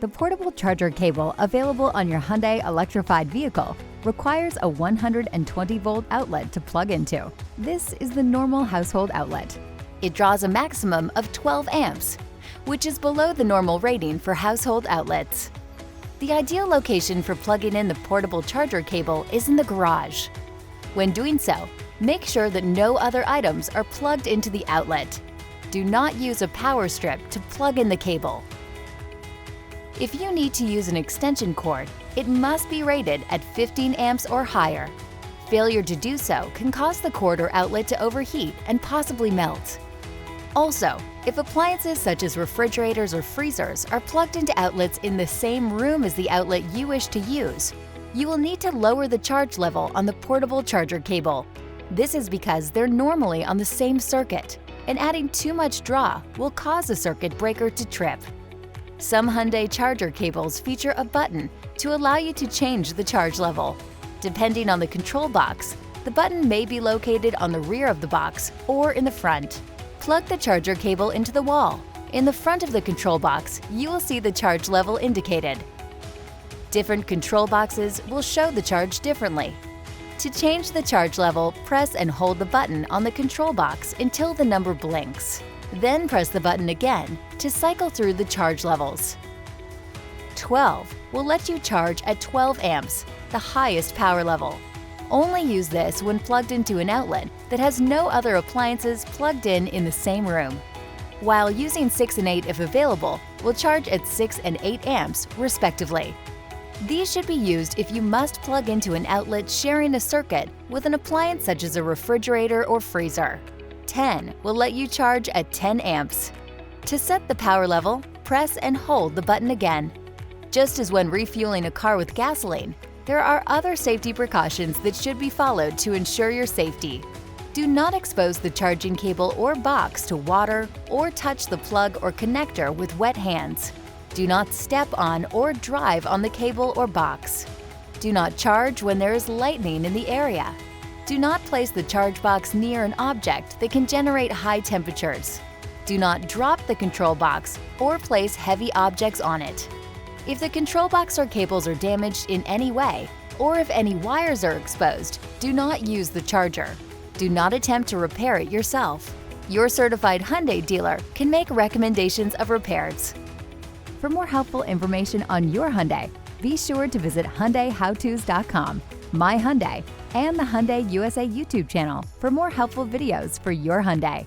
The portable charger cable available on your Hyundai electrified vehicle requires a 120-volt outlet to plug into. This is the normal household outlet. It draws a maximum of 12 amps, which is below the normal rating for household outlets. The ideal location for plugging in the portable charger cable is in the garage. When doing so, make sure that no other items are plugged into the outlet. Do not use a power strip to plug in the cable. If you need to use an extension cord, it must be rated at 15 amps or higher. Failure to do so can cause the cord or outlet to overheat and possibly melt. Also, if appliances such as refrigerators or freezers are plugged into outlets in the same room as the outlet you wish to use, you will need to lower the charge level on the portable charger cable. This is because they're normally on the same circuit, and adding too much draw will cause a circuit breaker to trip. Some Hyundai charger cables feature a button to allow you to change the charge level. Depending on the control box, the button may be located on the rear of the box or in the front. Plug the charger cable into the wall. In the front of the control box, you will see the charge level indicated. Different control boxes will show the charge differently. To change the charge level, press and hold the button on the control box until the number blinks. Then press the button again to cycle through the charge levels. 12 will let you charge at 12 amps, the highest power level. Only use this when plugged into an outlet that has no other appliances plugged in the same room. While using 6 and 8 if available, will charge at 6 and 8 amps respectively. These should be used if you must plug into an outlet sharing a circuit with an appliance such as a refrigerator or freezer. 10 will let you charge at 10 amps. To set the power level, press and hold the button again. Just as when refueling a car with gasoline, there are other safety precautions that should be followed to ensure your safety. Do not expose the charging cable or box to water or touch the plug or connector with wet hands. Do not step on or drive on the cable or box. Do not charge when there is lightning in the area. Do not place the charge box near an object that can generate high temperatures. Do not drop the control box or place heavy objects on it. If the control box or cables are damaged in any way, or if any wires are exposed, do not use the charger. Do not attempt to repair it yourself. Your certified Hyundai dealer can make recommendations of repairs. For more helpful information on your Hyundai, be sure to visit HyundaiHowTos.com, My Hyundai, and the Hyundai USA YouTube channel for more helpful videos for your Hyundai.